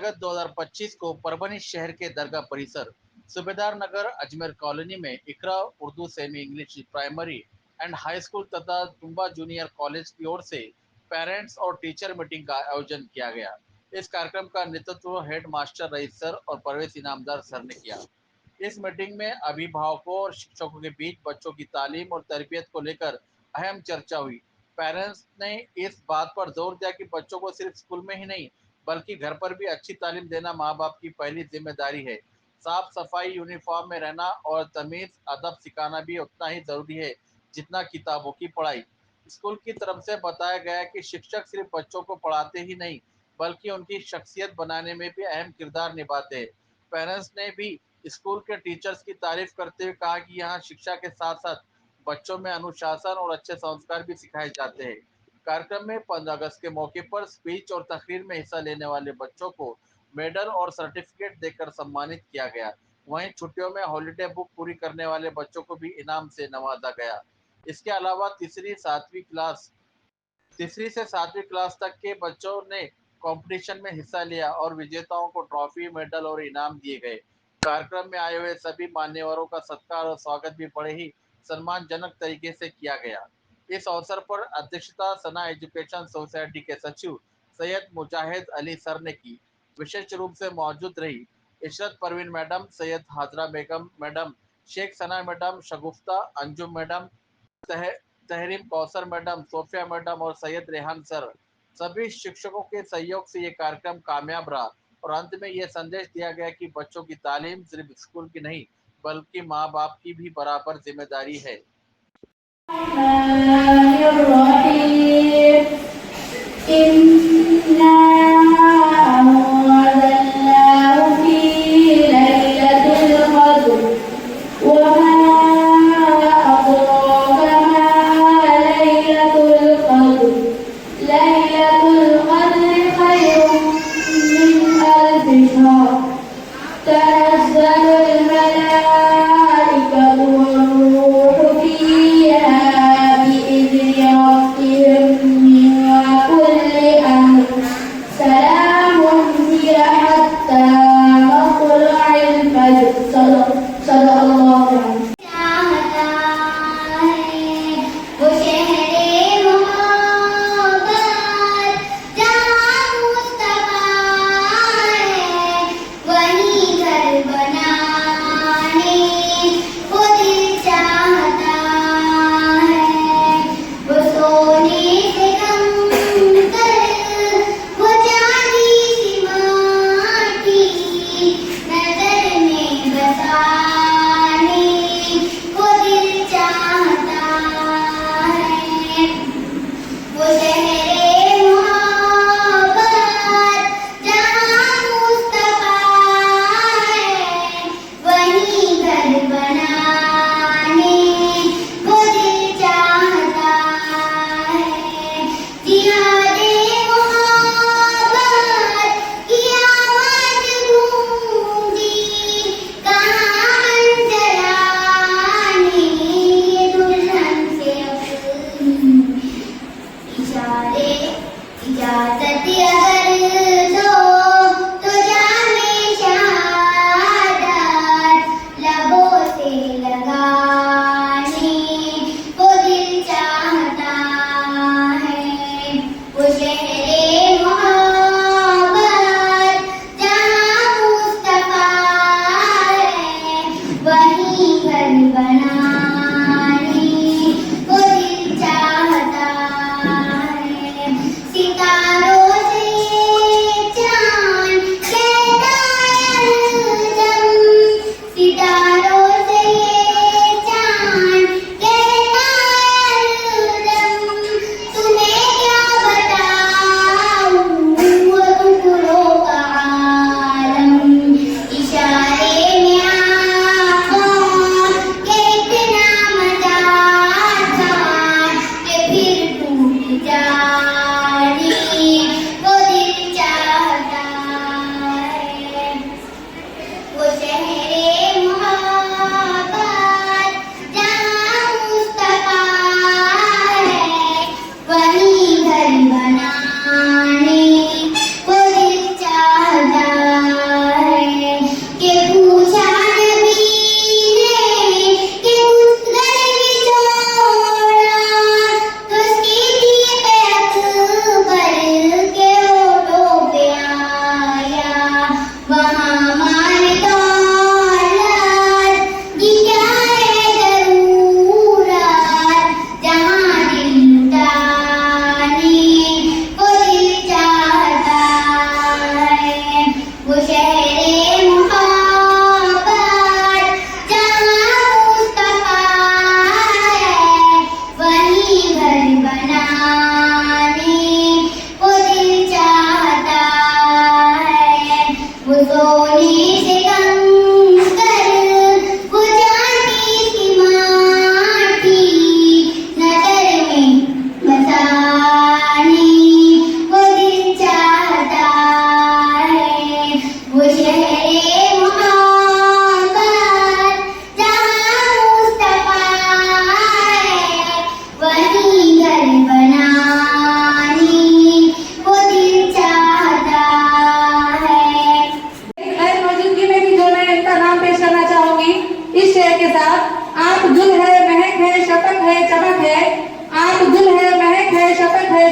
अगस्त 2025 को परभनी शहर के दरगाह परिसर सूबेदार नगर अजमेर कॉलोनी में Iqra Urdu semi English primary and high school तथा तुम्बा जूनियर कॉलेज की ओर से पेरेंट्स और टीचर मीटिंग का आयोजन किया गया। इस कार्यक्रम का नेतृत्व हेड मास्टर रईस सर और परवेज इनामदार सर ने किया। इस मीटिंग में अभिभावकों और शिक्षकों के बीच बच्चों की तालीम और तरबियत को लेकर अहम चर्चा हुई। पेरेंट्स ने इस बात पर जोर दिया कि बच्चों को सिर्फ स्कूल में ही नहीं बल्कि घर पर भी अच्छी तालीम देना माँ बाप की पहली जिम्मेदारी है। साफ सफाई, यूनिफॉर्म में रहना और तमीज़ अदब सिखाना भी उतना ही ज़रूरी है जितना किताबों की पढ़ाई। स्कूल की तरफ से बताया गया कि शिक्षक सिर्फ बच्चों को पढ़ाते ही नहीं बल्कि उनकी शख्सियत बनाने में भी अहम किरदार निभाते हैं। पेरेंट्स ने भी स्कूल के टीचर्स की तारीफ करते हुए कहा कि यहाँ शिक्षा के साथ साथ बच्चों में अनुशासन और अच्छे संस्कार भी सिखाए जाते हैं। कार्यक्रम में 15 अगस्त के मौके पर स्पीच और तकरीर में हिस्सा लेने वाले बच्चों को मेडल और सर्टिफिकेट देकर सम्मानित किया गया। वहीं छुट्टियों में हॉलीडे बुक पूरी करने वाले बच्चों को भी इनाम से नवाजा गया। इसके अलावा तीसरी से सातवीं क्लास तक के बच्चों ने कंपटीशन में हिस्सा लिया और विजेताओं को ट्रॉफी, मेडल और इनाम दिए गए। कार्यक्रम में आए हुए सभी मान्यवरों का सत्कार और स्वागत भी बड़े ही सम्मानजनक तरीके से किया गया। इस अवसर पर अध्यक्षता सना एजुकेशन सोसाइटी के सचिव सैयद मुजाहिद अली सर ने की। विशेष रूप से मौजूद रही Ishrat Parveen madam, Syed Hajra Begum madam, Sheikh Sana madam, Shagufta Anjum madam, तह, Tehreem Kausar madam, Sofia madam और सैयद रेहान सर। सभी शिक्षकों के सहयोग से ये कार्यक्रम कामयाब रहा और अंत में ये संदेश दिया गया कि बच्चों की तालीम सिर्फ स्कूल की नहीं बल्कि माँ बाप की भी बराबर जिम्मेदारी है।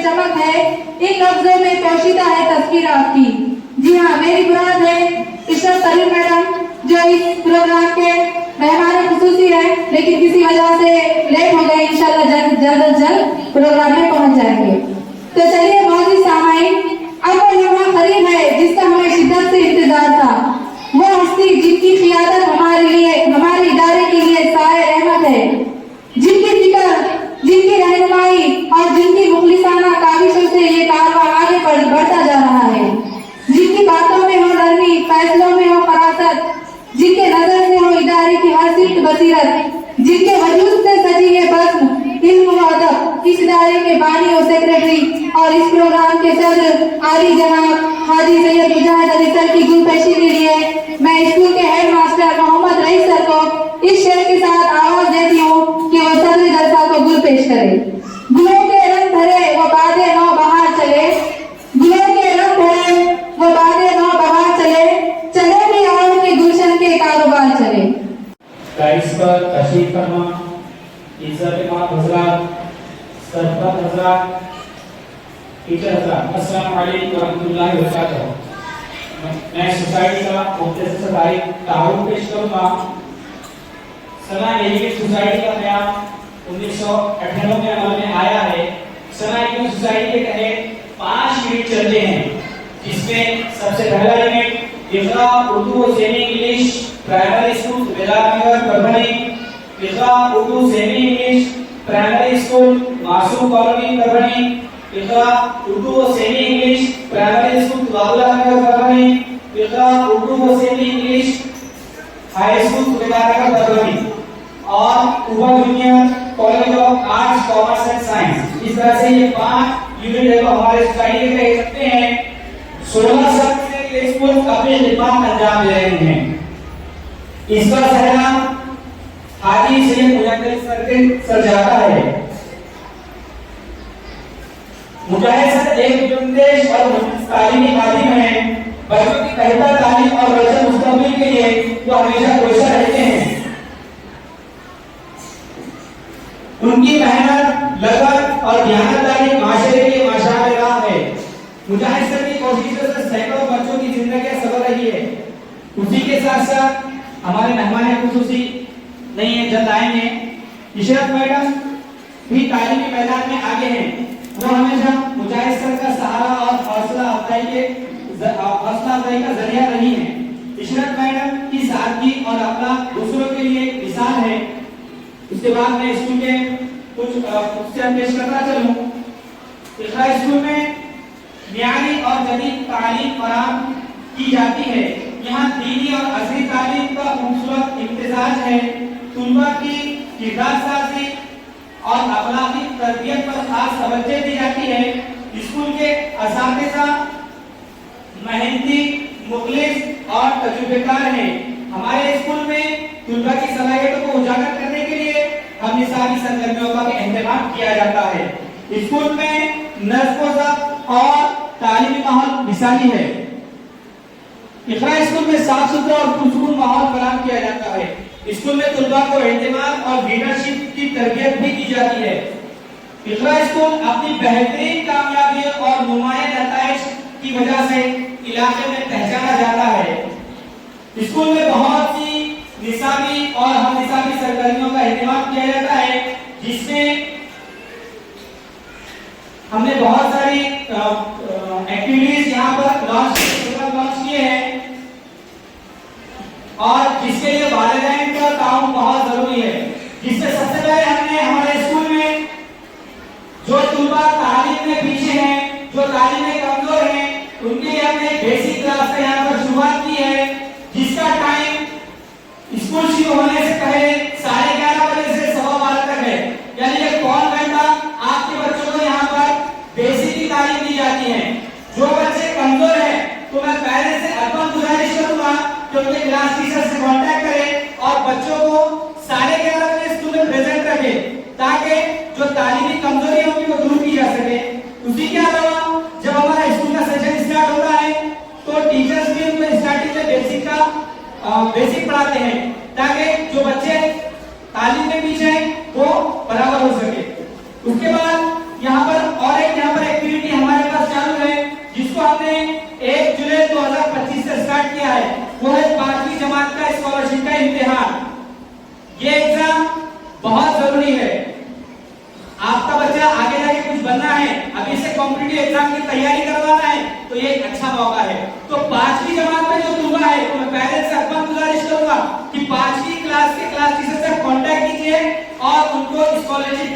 चमक है, इन लफ्जों में पोशीदा है तस्वीर आपकी। जी हाँ, मेरी मुराद है इशरत तरीन मैडम, जो इस प्रोग्राम के मेहमान खुसूसी है, लेकिन किसी वजह से लेट हो गए। इंशाल्लाह जल्द प्रोग्राम में पहुंच जाएंगे। तो चलिए मौजूद सामाईन, अब वो लम्हा करीब है जिसका हमें शिद्दत से इंतजार था। वो हस्ती जिनकी क़ियादत हमारे लिए, हमारे इदारे के लिए साए रहमत है, जिनकी फिक्र, जिनकी रहनुमाई और जिनकी मुखलिसाना काविशों से ये कारवां आगे बढ़ता जा रहा है, जिनकी बातों में हो नरमी, फैसलों में हो फरासत, जिनके नजर से हो इदारे की हर सिफ्त बसीरत, जिनके वजूद से सजी है बज़्म इल्म व अदब, इस इदारे के बानी और सेक्रेटरी और इस प्रोग्राम के सदर आली जनाब हाजी सैयद मुजाहिद अली सर की गुलपेशी के लिए मैं स्कूल के head master Mohammad rice sir को इस शेर के साथ आवाज देती हूँ कि वो सदर जलसा को गुल पेश करे। गुलों के रंग भरे वो बादे नौ बहार चले, गुलों के रंग भरे वो बादे नौ बहार चले, चले भी आओ के गुलशन के कारोबार चले। गाइस पर तशरीफ फरमा, इज्जत मां हजरात, सरपंच हजरात, टीचर हजरात, अस्सलाम वालेकुम रहमतुल्लाहि व बरकातहू। मैं सोसाइटी का मुख्तसर तारीख तारुफ पेश करूंगा। सना एजुकेट सोसाइटी का क़याम 1998 में अमल में आया है। सना एजुकेट सोसाइटी के तहत 5 यूनिट चलते हैं, जिसमें सबसे पहला यूनिट इक़रा उर्दू और semi English primary school Belanagar Parbhani, Iqra Urdu semi English primary school Masoom colony Parbhani, Iqra Urdu और semi English primary school Babulanagar Parbhani, Iqra Urdu और semi English high school Belanagar Parbhani और उबा junior college of arts commerce and science. इस तरह से ये 5 यूनिट है हमारे सोसाइटी के कह सकते हैं 16 साल से ये स्कूल अपनी खिदमत अंजाम दे रहे हैं। इसका सहरा हाजी सैयद मुजाहिद सर के सर जाता है। मुजाहिद सर एक जुम्देश और तालीमी खादिम हैं, बच्चों की बेहतर तालीम और रोशन मुस्तकबिल के लिए वो हमेशा कोशिश रहते हैं। उनकी मेहनत, लगन और ध्यानदारी माशरे के लिए माशाअल्लाह है। मुजाहिद सर की कोशिशों से सैकड़ों बच्चों की जिंदगी सफल रही है। उसी के साथ साथ हमारे मेहमान खुसूसी नहीं है, जल्द आएंगे, इशरत मैडम भी तालीमी मैदान में आगे हैं। वो हमेशा मुजाहिद सर का सहारा और हौसला अफजाई का जरिया रही है। इशरत मैडम की सादगी और अपना दूसरों के लिए मिसाल है। उसके बाद मैं स्कूल के कुछ पेश करता चलूं। इक़रा स्कूल में मियारी और जदीद तालीम फराहम की जाती है। यहाँ दीनी और असली तालीम का खूबसूरत इम्तिजाज है। तुलबा की किरदार साजी और अखलाकी तरबियत पर खास तवज्जो दी जाती है। स्कूल के असातिज़ा मेहनती, मुखलिस और तजुर्बेकार हैं। हमारे स्कूल में तुलबा की सलाहियतों को उजागर करने के लिए हम निसाबी सरगर्मियों का इंतजाम किया जाता है। स्कूल में नज़्म व ज़ब्त और तालीमी माहौल मिसाली है। इक़रा स्कूल में साफ सुथरा और पुरसुकून माहौल फराहम किया जाता है। स्कूल में तुलबा को एहतिमाम और लीडरशिप की तरबियत भी की जाती है। इक़रा स्कूल अपनी बेहतरीन कामयाबियों और नुमायां नताइज की वजह से इलाके में पहचाना जाता है। स्कूल में बहुत सी निसाबी और हम निसाबी सरगर्मियों का एहतिमाम किया जाता है, जिसमें हमने बहुत सारी एक्टिविटीज यहाँ पर लॉन्च किए हैं और जिसके लिए वालिदैन का ताउन बहुत जरूरी है। जिससे सबसे पहले हमने हमारे स्कूल में जो तुलबा तालीम में पीछे हैं, जो तालीम में कमजोर हैं, उनके लिए हमने बेसिक क्लास से यहाँ पर शुरुआत की है, जिसका टाइम स्कूल शुरू होने से पहले 11:30 बजे से 12:15 तक है। यानी कि कौन घंटा आपके बच्चों को यहाँ पर बेसिक की तालीम दी जाती है। जो बच्चे कमजोर हैं तो मैं पहले से अपन गुजारिश करूंगा कि उनके क्लास टीचर से कांटेक्ट करें और बच्चों को 11:30 बजे स्कूल में प्रेजेंट रखें, ताकि जो तालीमी कमजोरी है उनकी वो दूर की जा सके। उसी के अलावा जब हमारा स्कूल का सेशन स्टार्ट होता है तो टीचर्स भी उनको स्टार्टिंग में बेसिक पढ़ाते हैं, ताकि जो बच्चे तालीम में पीछे हैं वो बराबर हो सके। उसके बाद यहाँ पर एक किया है वो है 5वीं जमात का स्कॉलरशिप का इम्तिहान। ये एग्जाम बहुत जरूरी है। आपका बच्चा आगे जाके कुछ बनना है, अभी से कॉम्पिटिटिव एग्जाम की तैयारी करवाना है, तो ये एक अच्छा मौका है। तो 5वीं जमात में जो तलबा है, तो मैं पेरेंट्स से अपना गुजारिश करूंगा कि 5वीं क्लास के क्लास टीचर से कांटेक्ट कीजिए और उनको स्कॉलरशिप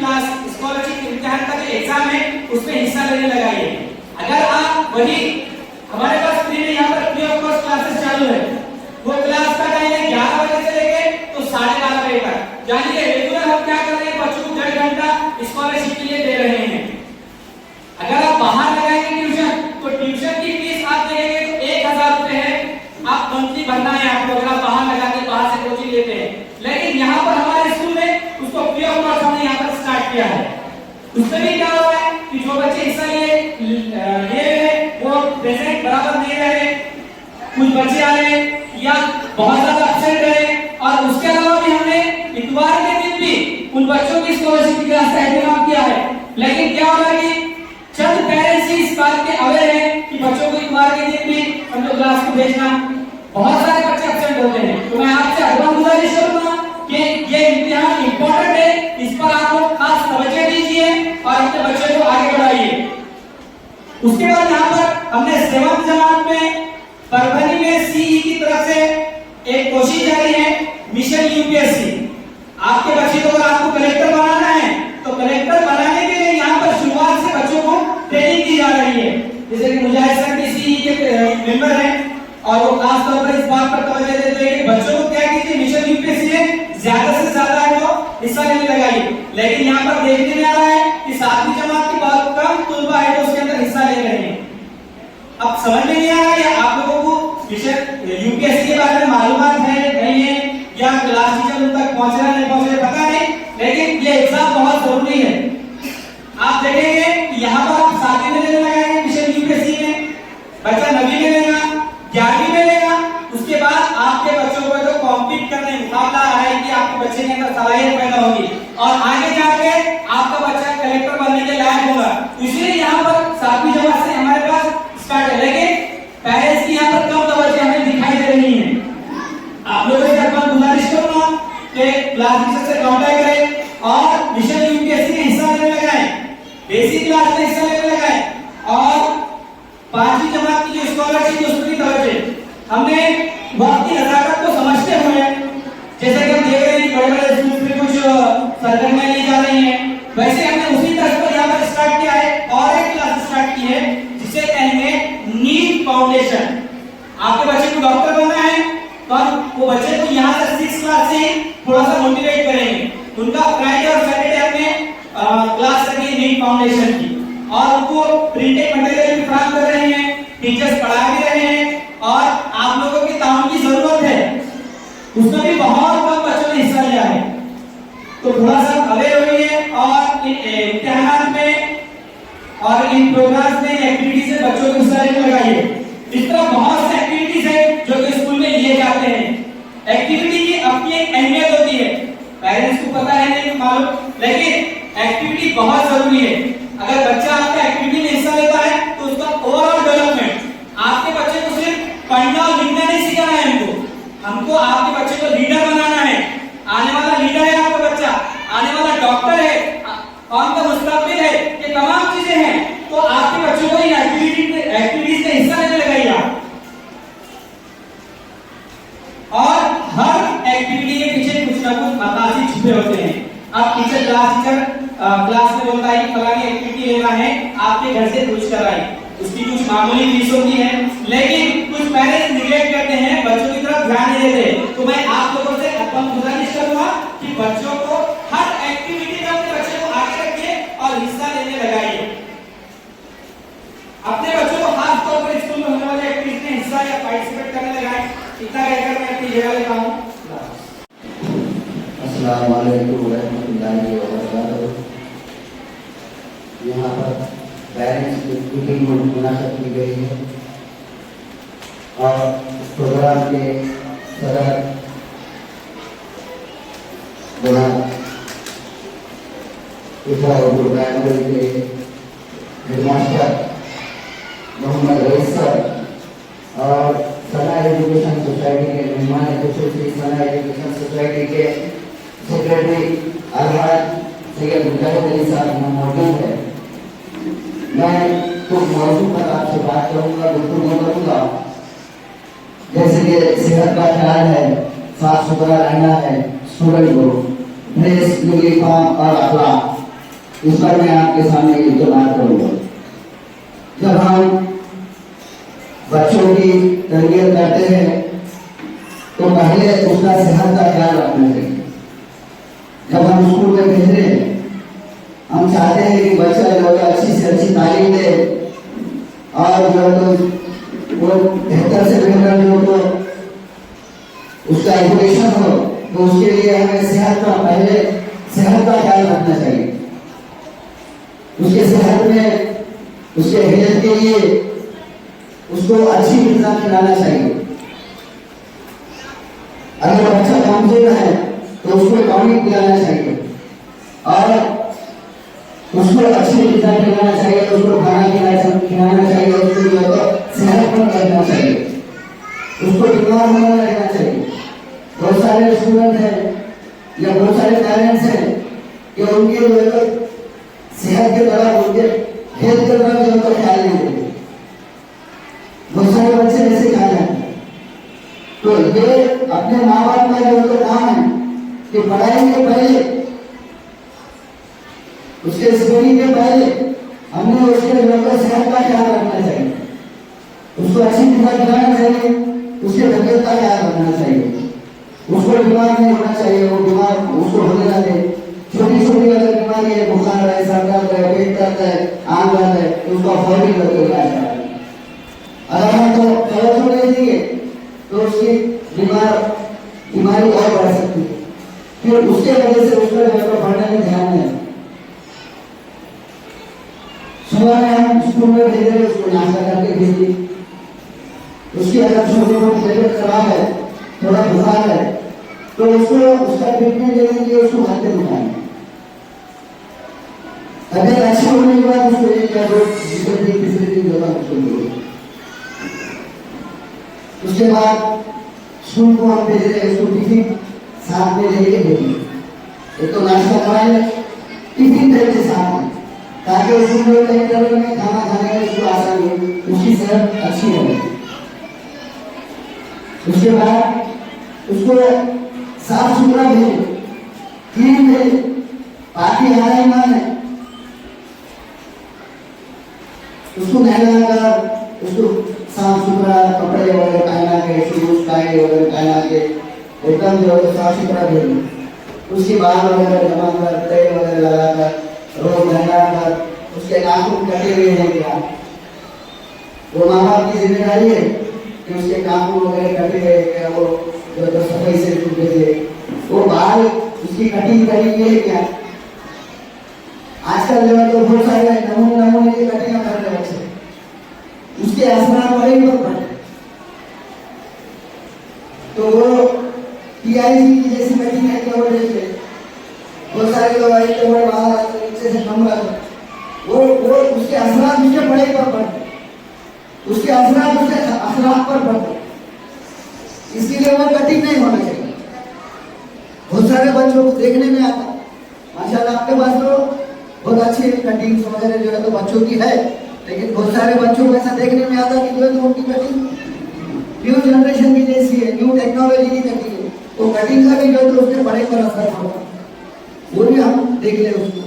इम्तिहान का जो एग्जाम है उसमें हिस्सा लेने लगाइए। अगर आप वही हमारे पास फ्री में यहाँ पर फ्री ऑफ कॉस्ट क्लासेस चालू है, वो क्लास का टाइम है 11 बजे से लेके तो 12:30 बजे तक। जानिए रेगुलर हम क्या कर रहे हैं, बच्चों को 1.5 घंटा स्कॉलरशिप के लिए दे रहे हैं। अगर आप बाहर लगाएंगे ट्यूशन, तो ट्यूशन की फीस आप देंगे तो 1000 रुपए है, आप मंथली भरना है आपको, अगर आप बाहर लगाते बाहर से कोचिंग लेते हैं। लेकिन यहाँ पर हमारे स्कूल में उसको फ्री ऑफ कॉस्ट हमने यहाँ पर स्टार्ट किया है। उसमें भी क्या हो रहा है कि जो बच्चे हिस्सा लिए वो प्रेजेंट बराबर नहीं रहे, कुछ बच्चे आ रहे या बहुत ज्यादा एब्सेंट रहे, और उसके अलावा भी हमने इतवार के दिन भी उन बच्चों की स्कॉलरशिप की क्लास का इंतजाम किया है। लेकिन क्या हो रहा है कि चंद पेरेंट्स ही इस बात के अवेयर हैं कि बच्चों को इतवार के दिन भी हम लोग क्लास को भेजना, बहुत सारे बच्चे एब्सेंट होते हैं। तो मैं आपसे अगला गुजारिश करूंगा कि ये इम्तिहान इंपॉर्टेंट है, इस पर आप लोग खास तवज्जो दीजिए और अपने बच्चे को आगे बढ़ाइए। उसके बाद यहाँ पर हमने 7th जमात में परभनी में सीई की तरफ से एक कोशिश जारी है, मिशन यूपीएससी। आपके बच्चे को अगर आपको कलेक्टर बनाना है तो कलेक्टर बनाने के लिए यहाँ पर शुरुआत से बच्चों को ट्रेनिंग दी जा रही है। जैसे कि मुजाहिद सर भी सीई के मेंबर हैं और वो खास तौर पर इस बात पर तवज्जो देते हैं कि बच्चों को क्या कीजिए, मिशन यूपीएससी में ज्यादा से ज्यादा है तो हिस्सा लेने लगाइए। लेकिन यहाँ पर देखने में आ रहा है कि 7वीं जमात की बहुत कम तलबा है तो उसके अंदर हिस्सा ले रहे हैं। अब समझ में नहीं आ रहा है आप लोगों को मिशन यूपीएससी के बारे में मालूमात है नहीं है, या क्लास टीचर उन तक पहुंच रहा नहीं पहुंच रहा पता नहीं, लेकिन ये एग्जाम बहुत जरूरी है। आप देखेंगे कि यहाँ पर आप 7वीं में लेने लगाएंगे मिशन यूपीएससी में, बच्चा 9वीं में लेगा, 11वीं में लेगा, उसके बाद आपके बच्चों को तो कॉम्पीट करने मुकाबला है कि आपके बच्चे के अंदर सलाहियत पैदा होगी और आगे जाके आपका बच्चा कलेक्टर बनने के लायक होगा। इसलिए यहाँ पर 7वीं जमात से हमारे पास स्टार्ट है, लेकिन पेरेंट्स की यहाँ पर कम तवज्जो हमें दिखाई दे रही है। आप लोगों से अपना गुजारिश करूंगा कि क्लास टीचर से कांटेक्ट करें और मिशन यूपीएससी में हिस्सा लेने लगाएं, बेसिक क्लास में हिस्सा लेने लगाएं और 5वीं जमात की जो स्कॉलरशिप है उसकी तवज्जो हमने वक्त की नजाकत को समझते हुए, जैसे कि हम देख रहे हैं बड़े-बड़े स्कूल में कुछ सरगर्मियां ली जा रही हैं, वैसे हमने उसी तरह पर यहाँ पर स्टार्ट किया है और एक क्लास स्टार्ट की है जिसे कहेंगे नीट फाउंडेशन। आपके बच्चे को डॉक्टर बनना है तो वो बच्चे को यहाँ से 6th क्लास से थोड़ा सा मोटिवेट करेंगे। उनका फ्राइडे और सैटरडे हमने क्लास रखी है नीट फाउंडेशन की और उनको प्रिंटेड मटेरियल भी फराहम कर रहे हैं, टीचर्स पढ़ा भी रहे हैं और आप लोगों की ताउन की जरूरत है, उसमें भी बहुत कम बच्चों ने हिस्सा लिया है। तो थोड़ा सा अवेयर होइए और इन इम्तिहान में और इन प्रोग्राम्स में एक्टिविटीज से बच्चों को हिस्सा लेने लगाइए। इस तरह बहुत सी एक्टिविटीज है जो कि स्कूल में लिए जाते हैं। एक्टिविटी की अपनी एक अहमियत होती है, पेरेंट्स को पता है नहीं मालूम, लेकिन एक्टिविटी बहुत जरूरी है। अगर बच्चा आपका एक्टिविटी में हिस्सा लेता है तो उसका ओवरऑल डेवलपमेंट, आपके बच्चे को सिर्फ पढ़ना और लिखना नहीं सिखाना है, हमको आपके बच्चे को लीडर बनाना है। आने वाला लीडर है आपका बच्चा, आने वाला डॉक्टर है, कौन का मुस्तकबिल है, ये तमाम चीजें हैं। तो आपके बच्चों को इन एक्टिविटीज में हिस्सा लेने लगाइए और हर एक्टिविटी के पीछे कुछ ना कुछ मकासद छुपे होते हैं। अब टीचर क्लास में बोलता है कि फलानी एक्टिविटी लेना है, आपके घर से पूछ कर आई, उसकी कुछ मामूली फीस होती है, लेकिन कुछ पेरेंट्स निगलेक्ट करते हैं, बच्चों की तरफ ध्यान नहीं देते। तो मैं आप लोगों से अपन गुजारिश करूंगा कि बच्चों को हर एक्टिविटी में अपने बच्चे को आगे रखिए और हिस्सा लेने लगाइए। अपने बच्चों को खास तौर पर स्कूल में होने वाले एक्टिविटी में हिस्सा या पार्टिसिपेट करने लगाएं। इतना कहकर मैं अपनी जगह लेता हूं। अस्सलाम वालेकुम रहमतुल्लाहि व बरकातहू। यहाँ पर पेरेंट्स की मीटिंग मुनासब की गई है और इस प्रोग्राम के सदर जनाब इकरा उर्दू प्राइमरी के हेडमास्टर मोहम्मद रईस सर और सना एजुकेशन सोसाइटी के मेहमान अध्यक्ष श्री सना एजुकेशन सोसाइटी के सेक्रेटरी अरहाद सैयद मुजाहिद अली साहब मौजूद है। मैं कुछ मौजूद पर आपसे बात करूंगा, गुफ्तगू करूंगा। जैसे कि सेहत का ख्याल है, साफ सुथरा रहना है, स्टूडेंट को ड्रेस, यूनिफॉर्म और अखलाक, इस पर मैं आपके सामने ये बात करूंगा। जब हम बच्चों की तरबियत करते हैं तो पहले उसका सेहत का ख्याल रखना चाहिए। जब हम स्कूल में भेज रहे हैं, हम चाहते हैं कि बच्चा जो है अच्छी से अच्छी तालीम दे और जो है तो वो बेहतर से बेहतर जो तो उसका एजुकेशन हो, तो उसके लिए हमें सेहत का पहले सेहत का ख्याल रखना चाहिए। उसके सेहत में, उसके हेल्थ के लिए उसको अच्छी ग़िज़ा खिलाना चाहिए। अगर बच्चा कमजोर है तो उसको पानी पिलाना चाहिए और उसको अच्छी ग़िज़ा खिलाना चाहिए, उसको खाना खिलाना चाहिए, उसको जो है सेहतमंद रखना चाहिए, उसको बीमार होने में रहना चाहिए। बहुत सारे स्टूडेंट हैं या बहुत सारे पेरेंट्स हैं कि उनके जो है सेहत के तरफ, उनके हेल्थ के तरफ जो है ख्याल नहीं देते। बहुत सारे बच्चे ऐसे खा जाते हैं। तो ये अपने माँ बाप का जो काम है कि पढ़ाई के पहले, उसके स्टडी के पहले हमने उसके जो सेहत का ख्याल रखना चाहिए, उसको अच्छी ग़िज़ा खिलाना चाहिए, उसके तबीयत का ख्याल रखना चाहिए, उसको बीमार नहीं होना चाहिए, वो बीमार उसको होने ना दे। छोटी छोटी अगर बीमारी है, बुखार है, सर दर्द है, पेट दर्द है, आंख दर्द है, तो उसका फौरी इलाज कराएं। अगर हम तो तवज्जो नहीं देंगे तो उसकी बीमारी और बढ़ सकती है, फिर उसके वजह से उसका जो पढ़ने में ध्यान नहीं। सुबह में हम स्कूल में भेज रहे, उसको नाश्ता करके भेजिए। उसकी अगर छोटी मोटी तबीयत खराब है, थोड़ा बुखार है, तो उसको उसका ट्रीटमेंट देने के लिए उसको घर पे बुलाएं। तबीयत अच्छी होने के बाद उसको एक या दो दूसरे दिन तीसरे दिन जगह उसको मिले। उसके बाद स्कूल को हम भेज रहे हैं, उसको टिफिन साथ में लेके भेजिए। एक तो नाश्ता कराएं, टिफिन भेजिए साथ में, ताकि उसको कहीं तरह में खाना खाने में उसको आसानी हो, उसकी सेहत अच्छी रहे। उसके बाद उसको साफ सुथरा भेजे, क्लीन भेजे, बाकी हमारा ईमान है। उसको नहलाकर, उसको साफ सुथरा कपड़े वगैरह पहना के, शूज टाई वगैरह पहना के एकदम जो है साफ सुथरा भेजे। उसके बाल वगैरह जमा कर, तेल वगैरह लगाकर, रोज नहलाकर, उसके नाखून कटे हुए हैं क्या, वो माँ बाप की जिम्मेदारी है कि उसके नाखून वगैरह कटे हुए हैं क्या, वो जो सफाई से टूटे थे, वो बाल उसकी कटिंग करी हुई है क्या। आजकल जो है तो बहुत सारे नमूने की कटिंग कर रहे बच्चे, उसके असर पड़े पर पड़े, तो वो PIC की जैसी कटिंग है कि वो देख ले, बहुत सारे लोग आई तो बाहर नीचे से कम रख, वो उसके असर उसके पड़े पर पड़े, उसके असर उसके अखलाक पर पड़े, इसलिए वो कटिंग नहीं होना चाहिए। बहुत सारे बच्चों को देखने में आता, माशाल्लाह आपके पास तो बहुत अच्छी कटिंग वगैरह जो है तो बच्चों की है, लेकिन बहुत सारे बच्चों को ऐसा देखने में आता कि जो है तो उनकी कटिंग न्यू जनरेशन की जैसी है, न्यू टेक्नोलॉजी की कटिंग है, तो कटिंग का भी जो है तो उसके बड़े पर असर पड़ता, वो भी हम देख ले उसको।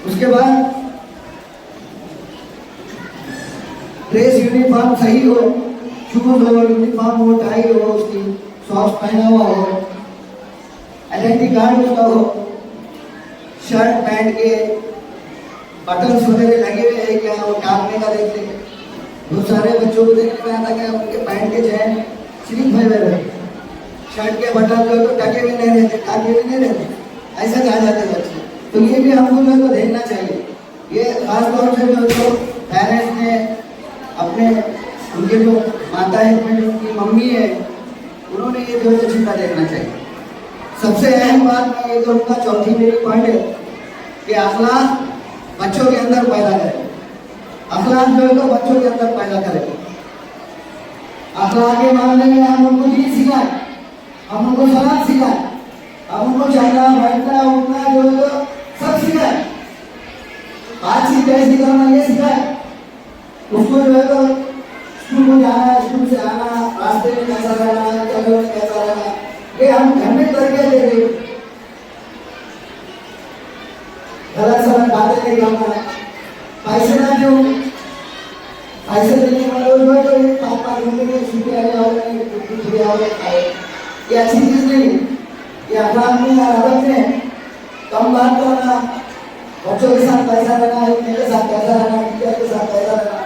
उसके बाद ड्रेस यूनिफॉर्म सही हो, शूज हो, यूनिफॉर्म हो, टाई हो, उसकी सॉक्स पहना हुआ हो, आइडेंटिटी कार्ड उसका हो, शर्ट पैंट के बटन्स वगैरह लगे हुए हैं क्या, वो टांगने का देख ले। बहुत सारे बच्चों को देखने में आता कि उनके पैंट के चैन स्लिप हुए रहते, शर्ट के बटन जो तो टके हुए नहीं रहते, टाके हुए नहीं रहते, ऐसा कहा जाता है बच्चे। तो ये भी हमको जो है देखना चाहिए। ये खास तौर से जो पेरेंट्स ने अपने उनके जो माता है, जो उनकी मम्मी है, उन्होंने ये जो है चिंता देखना चाहिए। सबसे अहम बात मैं ये करूँगा, चौथी मेरी पॉइंट है कि अखलाक बच्चों के अंदर पैदा करें। अखलाक जो है तो बच्चों के अंदर पैदा करें। अखलाक के मामले में हम उनको दीन सिखाएं, हम उनको सलात सिखाएं, हम उनको चलना बैठना उठना जो है तो सब सिखाएं। बातचीत कैसी करना ये सिखाएं। उसको जो है तो स्कूल में जाना, स्कूल से आना, रास्ते में कैसा रहना, जगह में कैसा रहना, ये हम घर में करके दे रहे। गलत सलत बातें नहीं करना, पैसे ना दो, पैसे देने वाले जो है तो एक पापा घूमेंगे छुट्टी आने वाले छुट्टी आने खाए, ये अच्छी चीज नहीं। ये अखलाक में आदत में कम बात करना, बच्चों के साथ कैसा रहना है, मेरे साथ कैसा रहना, टीचर के साथ कैसा रहना,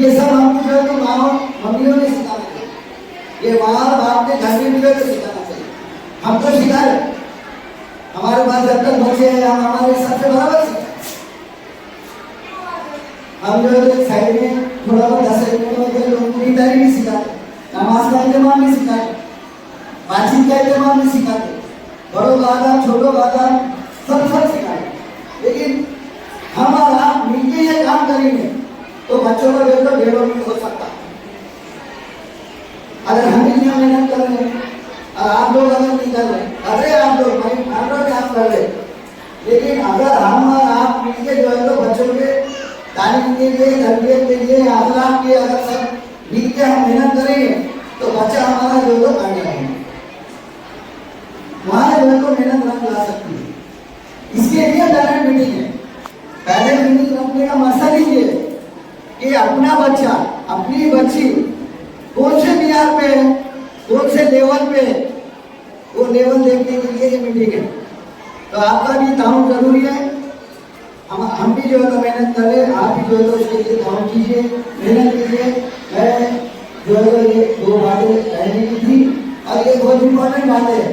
ये सब हमको जो है तो माँ मम्मियों ने सिखाना चाहिए। ये माँ बाप के घर में भी तो सिखाना चाहिए। हम तो सिखा रहे, हमारे पास जब तक बच्चे हैं हम हमारे हिसाब से बराबर सिखाए। हम जो है साइड में थोड़ा बहुत 10 मिनट में लोगों की तारीफ भी सिखाते, नमाज का इंतजाम भी सिखाते, बातचीत का इंतजाम भी सिखाते, बड़ों का आदर छोटों का आदर सब सिखाते। लेकिन हम और आप मिलके ये काम करेंगे तो बच्चों का जो डेवलपमेंट हो सकता है। अगर हम मिलकर मेहनत कर रहे हैं और आप लोग अगर नहीं कर रहे, अरे आप लोग भाई मान लो कि आप कर रहे, लेकिन अगर हम और आप मिलके जो है तो बच्चों के तालीम के लिए, तरबियत के लिए, अखलाक के अगर सब मिलके हम मेहनत करेंगे तो बच्चा हमारा जो है तो आगे आएगा, वहाँ जो है तो मेहनत रंग ला सकती है। इसके लिए पेरेंट मीटिंग है। पेरेंट मीटिंग रखने का मकसद ही ये कि अपना बच्चा अपनी बच्ची कौन से मियार पे है, कौन से लेवल पे है, वो लेवल देखने के लिए ये मीटिंग है। तो आपका भी ताउन जरूरी है। हम भी जो है तो मेहनत करें, आप भी जो है तो उसके लिए ताउन कीजिए, मेहनत कीजिए। मैं जो है तो ये 2 बातें कहने की थी और ये बहुत इंपॉर्टेंट बातें है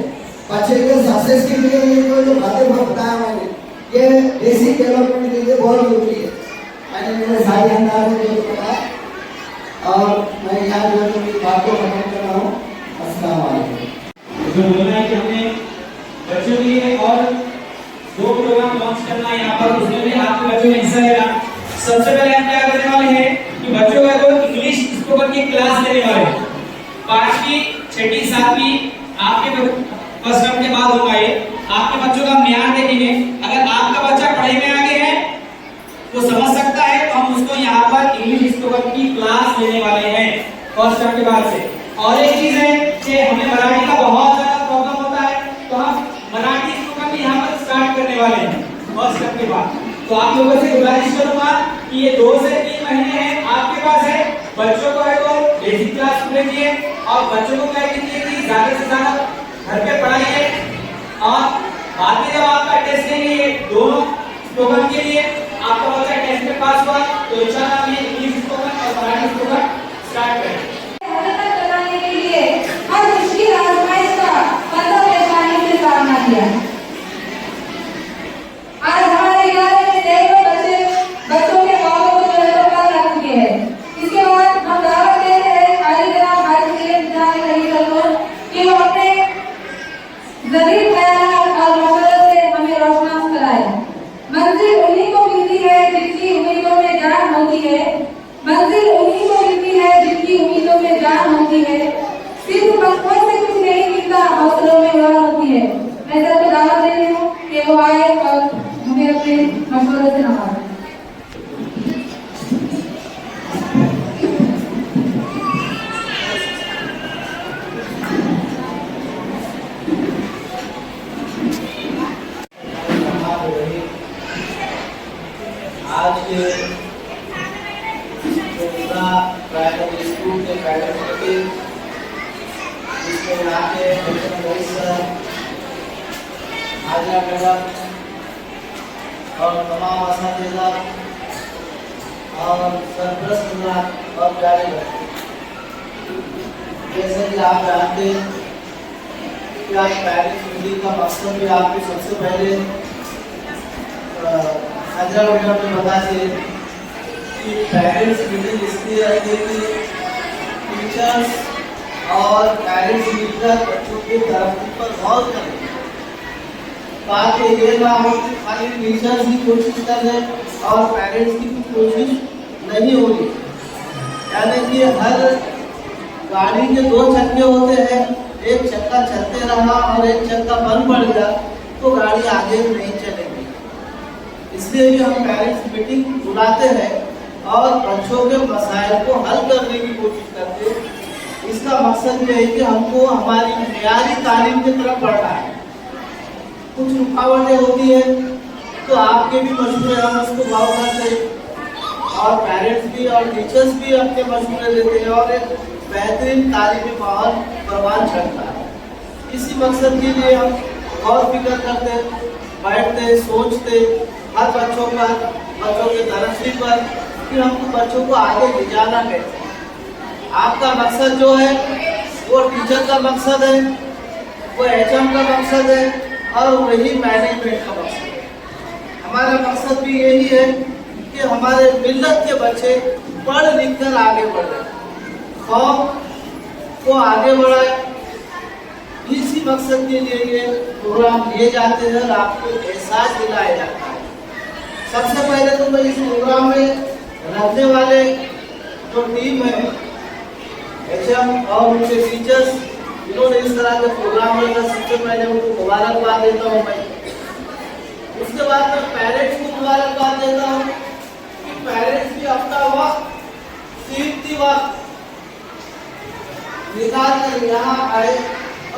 बच्चे के सक्सेस के लिए। ये जो बातें बहुत बताया मैंने, ये बेसिक डेवलपमेंट के लिए बहुत जरूरी है। मैंने मेरे सारे अंदाज में जो बताया और मैं यहाँ जो है तो बात को खत्म कर रहा हूँ। अस्सलाम वालेकुम। जो बोलना है कि हमने बच्चों के लिए और 2 प्रोग्राम लॉन्च करना है यहाँ पर, उसमें भी आपके बच्चों ने हिस्सा लेना। सबसे पहले हम क्या करने वाले हैं कि बच्चों का जो इंग्लिश स्पोकन की क्लास लेने वाले हैं। 5वीं 6वीं 7वीं आपके फर्स्ट टर्म के बाद होगा। ये आपके बच्चों का म्यार देखेंगे। अगर आपका बच्चा पढ़ाई में आगे है, वो समझ सकता है, तो हम उसको यहाँ पर इंग्लिश स्पोकन की क्लास लेने वाले हैं फर्स्ट टर्म के बाद से। और एक चीज है कि हमें मराठी का बहुत ज्यादा प्रॉब्लम होता है, तो हम मराठी स्पोकन भी यहाँ पर स्टार्ट करने वाले हैं फर्स्ट टर्म के बाद। तो आप लोगों से गुजारिश करूंगा कि ये 2 से 3 महीने हैं आपके पास है, बच्चों को है तो बेसिक क्लास दीजिए और बच्चों को क्या कीजिए कि ज्यादा से ज्यादा घर पे पढ़ाइए। और बाद में जब आपका टेस्ट लेंगे दोनों स्पोकन के लिए, आपका बच्चा टेस्ट में पास हुआ तो इंशाल्लाह हम इंग्लिश स्पोकन और मराठी स्पोकन स्टार्ट करेंगे। कराने के लिए हर मुश्किल आजमाइश का मतलब परेशानी से सामना किया। आज हमारे इलाके में सैकड़ों बच्चों के ख्वाबों को जो है तो पार रख चुके हैं। इसके बाद हम दावत देते हैं अलीगढ़ भारतीय विद्यालय अलीगढ़ कि वो अपने जलील ख्यालात और मशवरे से हमें रोशनास कराए। मंजिल उन्हीं को मिलती है जिनकी उम्मीदों में जान होती है, मंजिल उन्हीं को मिलती है जिनकी उम्मीदों में जान होती है। सिर्फ बचपन से कुछ नहीं मिलता, हौसलों में उड़ान होती है। मैं सबको दावत दे रही हूँ कि वो आए और हमें अपने मशवरे से नवाजें। आज के प्राइमरी स्कूल के पेरेंट्स मीटिंग जिसमें यहाँ के सर हाजिरा मैडम और तमाम असातिज़ा और सरप्रस्त और प्यारे बच्चे, जैसे कि आप जानते हैं कि आज पेरेंट्स मीटिंग का मकसद भी आपको सबसे पहले हाजिरा मैडम ने बताते कि पेरेंट्स मीटिंग इसलिए रखी कि टीचर्स और पेरेंट्स मिलकर बच्चों की तरक्की पर गौर करें। बात ये ना हो कि खाली टीचर्स ही कोशिश कर रहे और पेरेंट्स की कोशिश नहीं हो रही। यानी कि हर गाड़ी के 2 चक्के होते हैं, एक चक्का चलते रहा और एक चक्का बंद पड़ गया तो गाड़ी आगे नहीं चलेगी। इसलिए भी हम पेरेंट्स मीटिंग बुलाते हैं और बच्चों के मसाइल को हल करने की कोशिश करते हैं। इसका मकसद ये है कि हमको हमारी मियारी तालीम की तरफ बढ़ना है। कुछ रुकावटें होती है तो आपके भी मशवरे हम उसको गौर करते हैं और पेरेंट्स भी और टीचर्स भी अपने मशवरे देते हैं और एक बेहतरीन तालीमी माहौल परवान चढ़ता है। इसी मकसद के लिए हम गौर फिक्र करते, बैठते, सोचते हर बच्चों पर, बच्चों के तरक्की पर कि हमको बच्चों को आगे ले जाना कैसे। आपका मकसद जो है वो टीचर का मकसद है, वो एचएम का मकसद है और वही मैनेजमेंट का मकसद है। हमारा मकसद भी यही है कि हमारे मिल्लत के बच्चे पढ़ लिख कर आगे बढ़े, कौम को आगे बढ़ाए। इसी मकसद के लिए ये प्रोग्राम लिए जाते हैं और आपको एहसास दिलाया जाता है। सबसे पहले तो मैं इस प्रोग्राम में रहने वाले जो टीम है, एचएम और उनके टीचर्स, इन्होंने इस तरह के प्रोग्राम रखा, सबसे पहले उनको मुबारकबाद देता हूँ मैं। उसके बाद मैं पेरेंट्स को मुबारकबाद देता हूँ कि पेरेंट्स भी अपना वक्त, कीमती वक्त निकाल कर यहाँ आए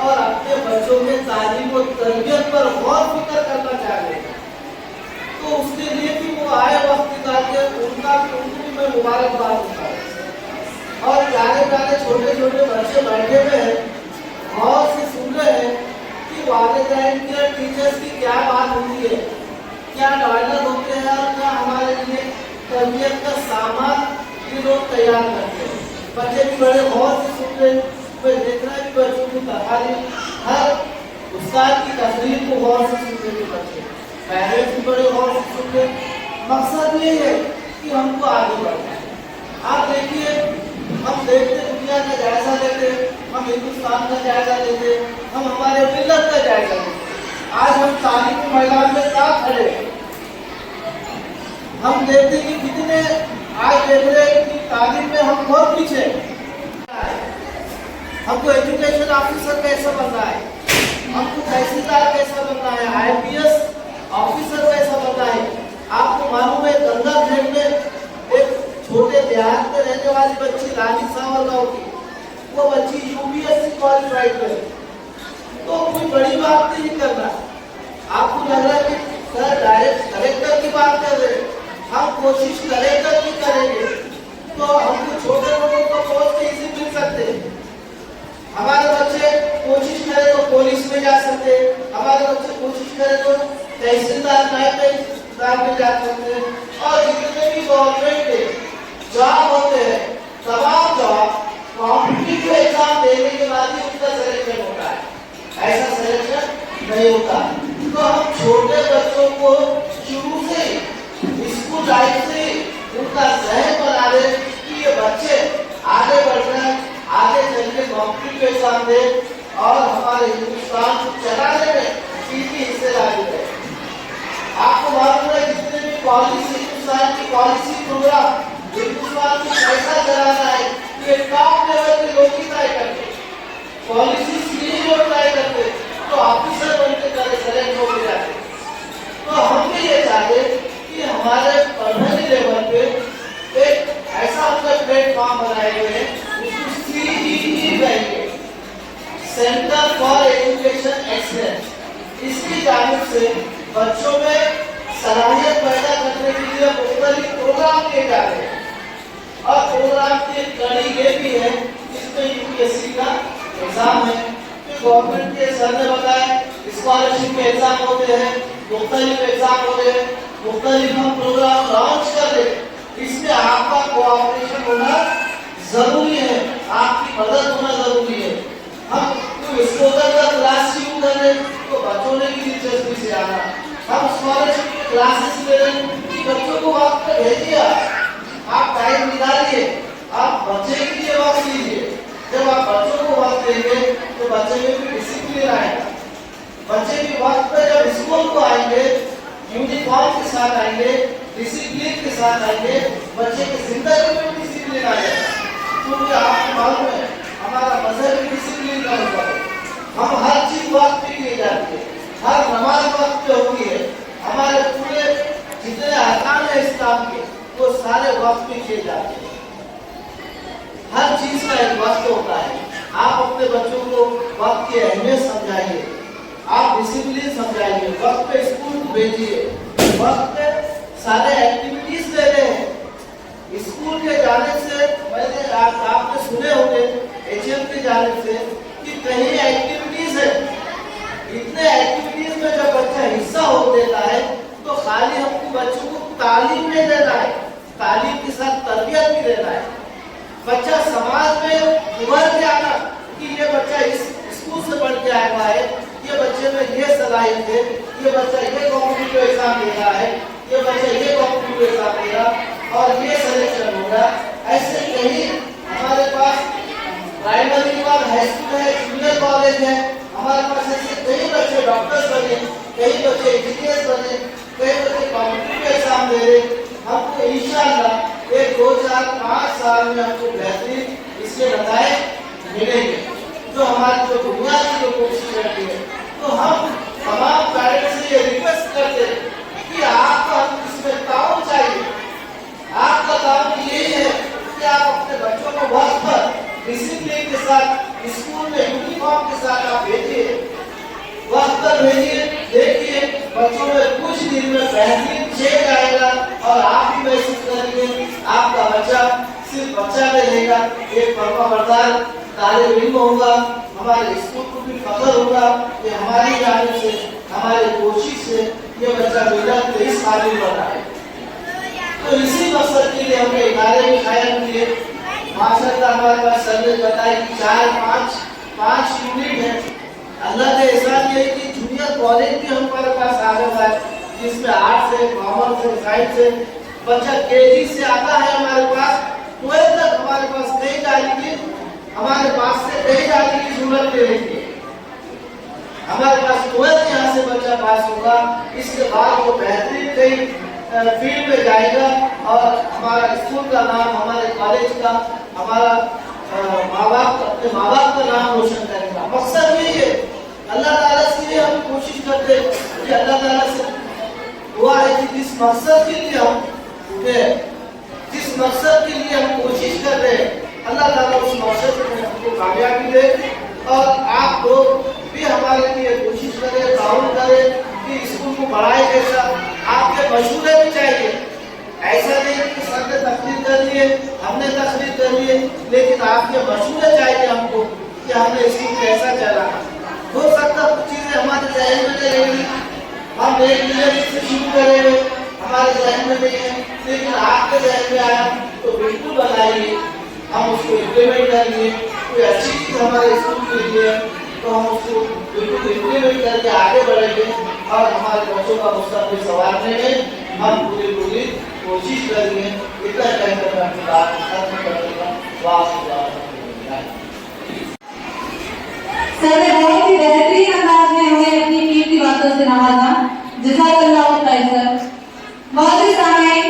और अपने बच्चों के तालीम और तरबियत पर गौर फिक्र करना चाहते हैं। तो उसके लिए भी वो आए वक्त निकाल के उनको भी मैं मुबारकबाद देता हूँ। और जाने जाने छोटे छोटे बच्चे बैठे हुए हैं, गौर से सुन रहे हैं कि वालिदैन की और टीचर्स की क्या बात होती है, क्या डायलॉग होते हैं और क्या हमारे लिए तरबियत का सामान ये लोग तैयार करते हैं। बच्चे भी बड़े गौर से सुन रहे हैं। मैं देख रहा है कि बच्चों की तालीम, हर उस्ताद की तकरीर को गौर से सुन रहे हैं बच्चे, पेरेंट्स भी बड़े गौर से सुन रहे हैं। मकसद ये है कि हमको आगे बढ़ना है। आप देखिए, हम देखते दुनिया का जायजा लेते, हम हिंदुस्तान का जायजा लेते, हम हमारे मिल्लत का जायजा लेते। आज हम तालीम के मैदान में क्या खड़े हैं, हम देखते कि कितने आज देख रहे हैं कि तालीम में हम बहुत पीछे। हमको एजुकेशन ऑफिसर कैसा बनना है, हमको तहसीलदार कैसा बनना है, आईपीएस ऑफिसर कैसा बनना है। आपको मालूम है गंगा घाट में एक छोटे देहात में रहने वाली बच्ची रानी सावर गाँव की, वो बच्ची यूपीएससी क्वालिफाइड है। तो कोई बड़ी बात नहीं करना। आपको लग रहा है कि सर डायरेक्ट कलेक्टर की बात कर रहे हैं, हम कोशिश कलेक्टर की करेंगे तो हमको छोटे लोगों को पोस्ट इजी मिल सकते हैं। हमारे बच्चे कोशिश करें तो पुलिस में जा सकते हैं, हमारे बच्चे कोशिश करें तो तहसीलदार नायब तहसीलदार में जा सकते हैं। और जितने भी गवर्नमेंट के जॉब होते हैं, तमाम जॉब कॉम्पिटिटिव एग्जाम देने के बाद ही उनका सिलेक्शन होता है, ऐसा सिलेक्शन नहीं होता। तो हम छोटे बच्चों को शुरू से स्कूल लाइफ से उनका जहन बना दे कि ये बच्चे आगे बढ़कर आगे चलकर कॉम्पिटिटिव एग्जाम दे और हमारे हिंदुस्तान को चलाने में सीधी हिस्सेदारी है। आपको मालूम है जितने भी पॉलिसी, हिंदुस्तान की पॉलिसी प्रोग्राम हिंदुस्तान को कैसा चलाना है, ये टॉप लेवल के लोग ही तय करते, पॉलिसी नहीं लोग तय करते, तो ऑफिसर बनके करे सेलेक्ट हो जाते। तो हम भी ये चाहते कि हमारे पढ़ने लेवल पे एक ऐसा अपना प्लेटफॉर्म बनाए हुए हैं, CEE कहेंगे, सेंटर फॉर एजुकेशन एक्सीलेंस। इसकी जानिब से बच्चों में सलाहियत पैदा करने के लिए मुख्तलिफ प्रोग्राम किए जा रहे हैं। और प्रोग्राम की कड़ी ये भी है, इसमें यूपीएससी का एग्जाम है कि गवर्नमेंट के सर ने बताया स्कॉलरशिप के एग्जाम होते हैं, मुख्तलिफ एग्जाम होते हैं, मुख्तलिफ हम प्रोग्राम लॉन्च कर रहे हैं। इसमें आपका कोऑपरेशन होना जरूरी है, आपकी मदद होना जरूरी है। हम स्पोकन का क्लास शुरू कर रहे तो बच्चों ने भी दिलचस्पी से आना, हम स्कॉलरशिप की क्लासेस ले रहे कि बच्चों को वक्त पे भेजिए, आप टाइम निकालिए, आप बच्चे के लिए वक्त लीजिए। जब आप बच्चों को वक्त देंगे तो बच्चे में भी डिसिप्लिन आएगा, बच्चे भी वक्त पे जब स्कूल को आएंगे यूनिफॉर्म के साथ आएंगे, डिसिप्लिन के साथ आइए, बच्चे की जिंदगी में डिसिप्लिन आ जाए। क्योंकि आपको मालूम है हमारा मजहब डिसिप्लिन का होता है। हम हर चीज वक्त पे की जाती है, हर नमाज वक्त पे होती है, हमारे पूरे जितने अरकान है इस्लाम के वो सारे वक्त पे किए जाते हैं। हर चीज का एक वक्त होता है। आप अपने बच्चों को वक्त की अहमियत समझाइए, आप डिसिप्लिन समझाइए, वक्त पे स्कूल भेजिए, वक्त पे सारे एक्टिविटीज दे रहे हैं। स्कूल के जाने से मैंने आपने सुने होंगे एचएम के जाने से कि कहीं एक्टिविटीज है, इतने एक्टिविटीज में जब बच्चा हिस्सा हो देता है तो खाली हमको बच्चों को तालीम नहीं देना है, तालीम के साथ तरबियत भी देना है। बच्चा समाज में उभर के आना कि ये बच्चा इस स्कूल से पढ़ के आया है, ये बच्चे में ये सलाहियत है, ये बच्चा ये कॉम्पिटिटिव एग्जाम दे रहा है, ये बच्चा ये कॉम्पिटिटिव एग्जाम दे रहा और ये सिलेक्शन होगा। ऐसे कहीं हमारे पास प्राइमरी के बाद हाई स्कूल है, जूनियर कॉलेज है, हमारे पास ऐसे कई बच्चे डॉक्टर्स बने, कई बच्चे इंजीनियर्स बने, कई बच्चे कॉम्पिटिटिव एग्जाम दे रहे। हमको इंशाअल्लाह 1, 2, 4, 5 साल में हमको बेहतरीन इसके नतीजे मिलेंगे जो हमारी जो दुनिया की जो कोशिश करती है। तो हम तमाम पेरेंट्स से ये रिक्वेस्ट करते हैं कि आपको हम इसमें ताउन चाहिए। आपका ताउन यही है कि आप अपने बच्चों को वक्त पर डिसिप्लिन के साथ स्कूल में यूनिफॉर्म के साथ आप भेजिए, वक्त पर भेजिए। देखिए बच्चों में कुछ दिन में बेहतरीन चेंज आएगा और आप भी महसूस करेंगे आपका बच्चा सिर्फ बच्चा नहीं रहेगा, एक फर्माबरदार तालिब इल्म होगा। हमारे स्कूल को भी फख्र होगा कि हमारी जानिब से, हमारी कोशिश से ये बच्चा 2023 काबिल बना है। तो इसी मकसद के लिए हमने इदारे भी कायम किए। माशाअल्लाह हमारे पास सर ने बताया कि 4-5 यूनिट है। अल्लाह के एहसान ये कि जूनियर कॉलेज भी हमारे पास आ गया है, जिसमें आर्ट से, कॉमर्स से, साइंस से बच्चा केजी से आता है हमारे पास 12 तक। हमारे पास कई जाने की, हमारे पास से कई जाने की जरूरत नहीं रहती। हमारे पास 12 यहाँ से बच्चा पास होगा, इसके बाद वो बेहतरीन कई फील्ड में जाएगा और हमारा स्कूल का नाम, हमारे कॉलेज का, हमारा अपने माँ बाप का नाम रोशन करेगा। मकसद यही है। अल्लाह ताला से ये हम कोशिश करते हैं कि अल्लाह ताला से दुआ है कि जिस मकसद के लिए हम उठे, जिस मकसद के लिए हम कोशिश कर रहे हैं, अल्लाह ताला उस मकसद में हमको कामयाबी दे। और आप लोग भी हमारे लिए कोशिश करें, ताउन करें कि स्कूल को बढ़ाए। जैसा आपके मशवरे भी चाहिए, ऐसा नहीं कि सर ने तकलीफ कर लिए, हमने तकलीफ कर लिए, लेकिन आपके मशवरे चाहिए हमको कि हमने स्कूल कैसा चला। हो सकता कुछ चीजें हमारे जहन में नहीं रहेगी, हम एक मिनट से शुरू करेंगे, हमारे जहन में नहीं है, लेकिन आपके जहन में आया तो बिल्कुल बनाइए, हम उसको इम्प्लीमेंट करेंगे। कोई अच्छी चीज हमारे स्कूल के लिए तो हम उसको बिल्कुल इम्प्लीमेंट करके आगे बढ़ेंगे और हमारे बच्चों का मुस्तकबिल संवारने में हम पूरी कोशिश करेंगे। इतना कहकर मैं अपनी बात खत्म करूंगा। सर ने बहुत ही बेहतरीन अंदाज में हमें अपनी कीमती बातों से नवाजा। जज़ाकल्लाहु खैर। मौजूद सामईन,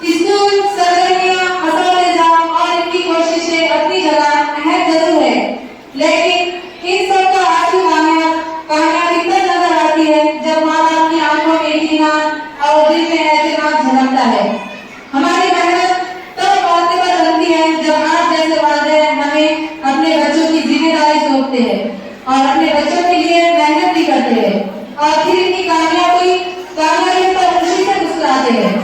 स्कूल, सरगर्मियां, मसौदा और इनकी कोशिशें अपनी जगह अहम जरूर है, लेकिन इन सब का आखिरी कामयाबी तब नजर आती है जब माँ बाप की आंखों में इत्मीनान और दिल में एतमाद झलकता है। हमारी मेहनत तब मौके पर बनती है जब आप जैसे वालिदैन हमें अपने बच्चों की जिम्मेदारी सौंपते हैं और अपने बच्चों के लिए मेहनत भी करते हैं और फिर इनकी कामयाबी पर खुशी से मुस्कुराते हैं।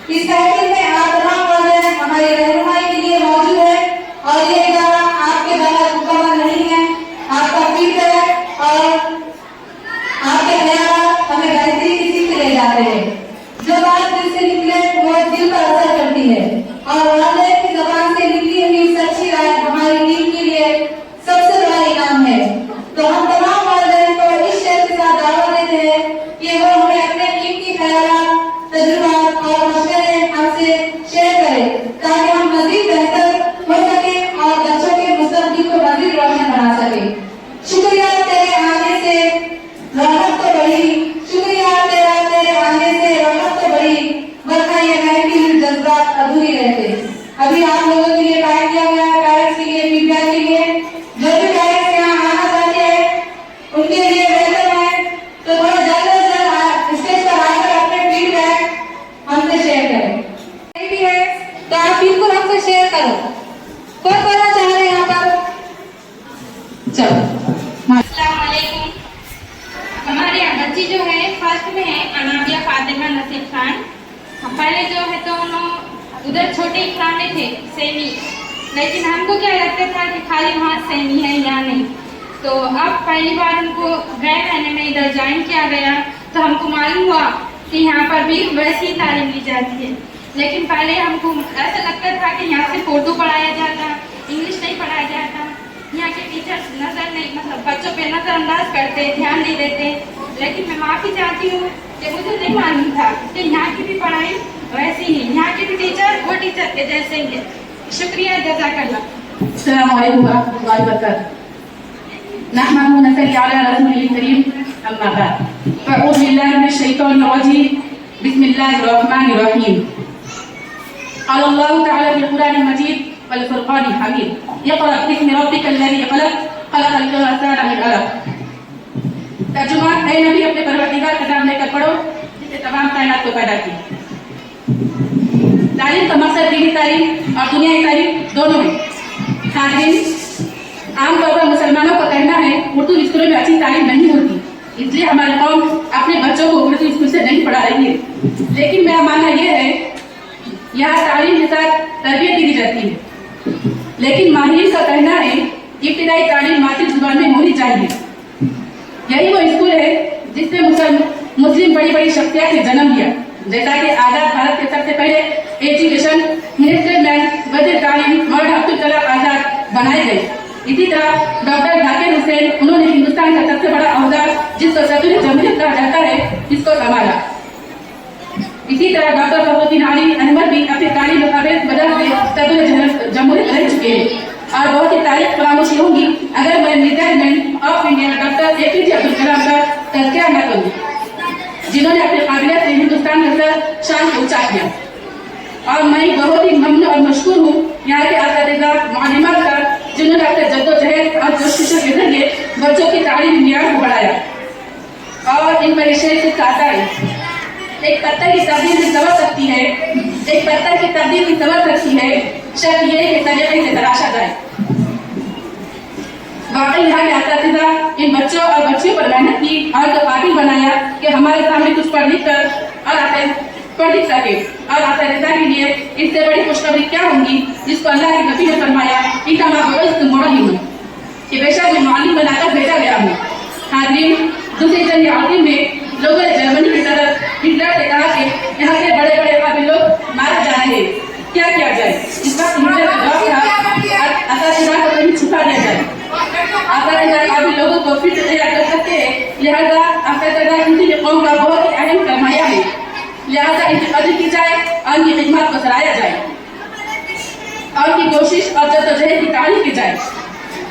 इस तहरीक में आप तमाम वालिदैन हमारी रहनुमाई के लिए मौजूद है और ये इदारा आपके द्वारा मुकम्मल नहीं है। आपका फीडबैक और आपके ख्यालात हमें बेहतरीन किसी से ले जाते हैं। जो बात दिल से निकले वो दिल पर असर करती है और वालिदैन की ज़बान से निकली हुई सच्ची राय हमारी टीम के लिए सबसे बड़ा इनाम है। तो हम तमाम वालिदैन को इस शहर के साथ दावत देते हैं कि वो हमें अपने कीमती ख्यालात, तजुर्बात और मशवरे हमसे शेयर करें ताकि हम मज़ीद बेहतर हो सके और बच्चों के मुस्तकबिल को मज़ीद रोशन बना सके। शुक्रिया तेरे आने से रौनक तो बढ़ी, शुक्रिया तेरे आने से रौनक तो बढ़ी, वरना ये महफिल जज्बा बात अधूरी रहते। अभी आप लोगों के लिए टाइम दिया गया है, पेरेंट्स के लिए, मीडिया के लिए। जो भी पेरेंट्स यहाँ आना चाहते हैं उनके लिए वेलकम है। तो थोड़ा जल्द से जल्द स्टेज पर आकर अपने फीडबैक हमसे शेयर करें। नहीं भी है तो आप बिल्कुल हमसे शेयर करो। कौन बोलना चाह रहे हैं यहाँ पर? चलो। अस्सलामुअलैकुम। हमारे यहाँ बच्ची जो है फर्स्ट में है अनाबिया फातिमा नसीब खान। पहले जो है तो उधर छोटे इकराम में थे सेमी, लेकिन हमको क्या लगता था कि खाली वहाँ सेमी है या नहीं। तो अब पहली बार उनको गए महीने में इधर ज्वाइन किया गया तो हमको मालूम हुआ कि यहाँ पर भी वैसी तालीम ली जाती है। लेकिन पहले हमको ऐसा लगता था कि यहाँ से उर्दू पढ़ाया जाता, इंग्लिश नहीं पढ़ाया जाता। यहाँ के टीचर्स नजर नहीं, मतलब बच्चों पे नजरअंदाज करते, ध्यान नहीं देते। लेकिन मैं माफ़ी चाहती हूँ कि मुझे नहीं मालूम था कि यहाँ की भी पढ़ाई वैसी ही, यहाँ के भी टीचर वो टीचर के जैसे ही है। शुक्रिया, जज़ाकल्लाह। अस्सलाम वालेकुम व रहमतुल्लाहि व बरकातहू। नहमदुहु व नसल्ली अला रसूलिल करीम, अम्मा बाद। अऊज़ु बिल्लाहि मिनश शैतानिर रजीम। बिस्मिल्लाहिर रहमानिर रहीम। क़ाल अल्लाहु तआला फ़िल क़ुरआनिल मजीद वल फ़ुरक़ानिल हमीद। इक़रा बिस्मि रब्बिकल लज़ी ख़लक़, ख़लक़ल इंसाना मिन अलक़। तर्जुमा, ऐ नबी अपने परवरदिगार का नाम लेकर पढ़ो जिसने तमाम कायनात को पैदा किया। तालीम का मकसद दीनी तालीम और दुनियावी तालीम दोनों है। हाज़रीन, आमतौर पर मुसलमानों का कहना है उर्दू स्कूलों में अच्छी तालीम नहीं होती, इसलिए हमारी कौम अपने बच्चों को उर्दू स्कूल से नहीं पढ़ा रही है। लेकिन मेरा मानना यह है यहाँ तालीम के साथ तरबियत भी दी जाती है। लेकिन माहिरीन का कहना है इब्तिदाई तालीम मातृ जुबान में होनी चाहिए। यही वो स्कूल है जिससे मुस्लिम बड़ी बड़ी शख्सियत ने जन्म लिया, जैसा कि आजाद भारत के सबसे पहले एजुकेशन मिनिस्टर वज़ीर तालीम मौलाना अब्दुल कलाम आजाद बनाए गए। इसी तरह डॉक्टर जाकिर हुसैन, उन्होंने हिंदुस्तान का सबसे बड़ा औजार जिसको सदर जमहूरियत कहा जाता है इसको संभाला। इसी तरह डॉक्टर फखरुद्दीन अली अनवर भी अपनी तालीम वजह से सदर जमहूरियत रह चुके हैं और बहुत ही तारीफ फरामोश होंगी अगर मैं president of India doctor APJ Abdul Kalam का तज़किरा न करूं, जिन्होंने अपनी काबिलियत से हिंदुस्तान का सर शान को ऊंचा किया। और मैं बहुत ही ममनून और मशकूर हूँ यहाँ के असातिज़ा मालिमात का, जिन्होंने अपने जद्दोजहद और कोशिश के जरिए बच्चों की तालीमी मियार को बढ़ाया। और इन पर शेर से कहता है, एक पत्थर की तब्दील भी समझ सकती है, एक पत्थर की तब्दील भी समझ सकती है, शर्त यह है कि तरीके से तराशा जाए। वाकई यहाँ के असातिज़ा इन बच्चों और बच्चियों पर मेहनत की और तो काबिल बनाया कि हमारे सामने कुछ पढ़ लिख सके। और असातिज़ा के लिए इससे बड़ी खुशखबरी क्या होंगी जिसको अल्लाह के नबी ने फरमाया कि बेशक मैं मालिक बनाकर भेजा गया हूँ। हाज़रीन, दूसरी जंग आखिर में लोगों ने जर्मनी की तरफ हिटलर से कहा कि यहाँ के बड़े बड़े काबिल लोग मारे जा रहे हैं, क्या किया जाए। इस वक्त हिटलर का जवाब था असातिज़ा को कहीं छुपा दिया जाए। असातिज़ा काबिल लोगों को फिर से तैयार कर सकते हैं, लिहाजा असातिज़ा किसी कौम का बहुत ही अहम सरमाया है, लिहाजा इनकी कदर की जाए और इनकी खिदमत को सराहा जाए और उनकी कोशिश और जद्दोजहद की तारीफ की जाए।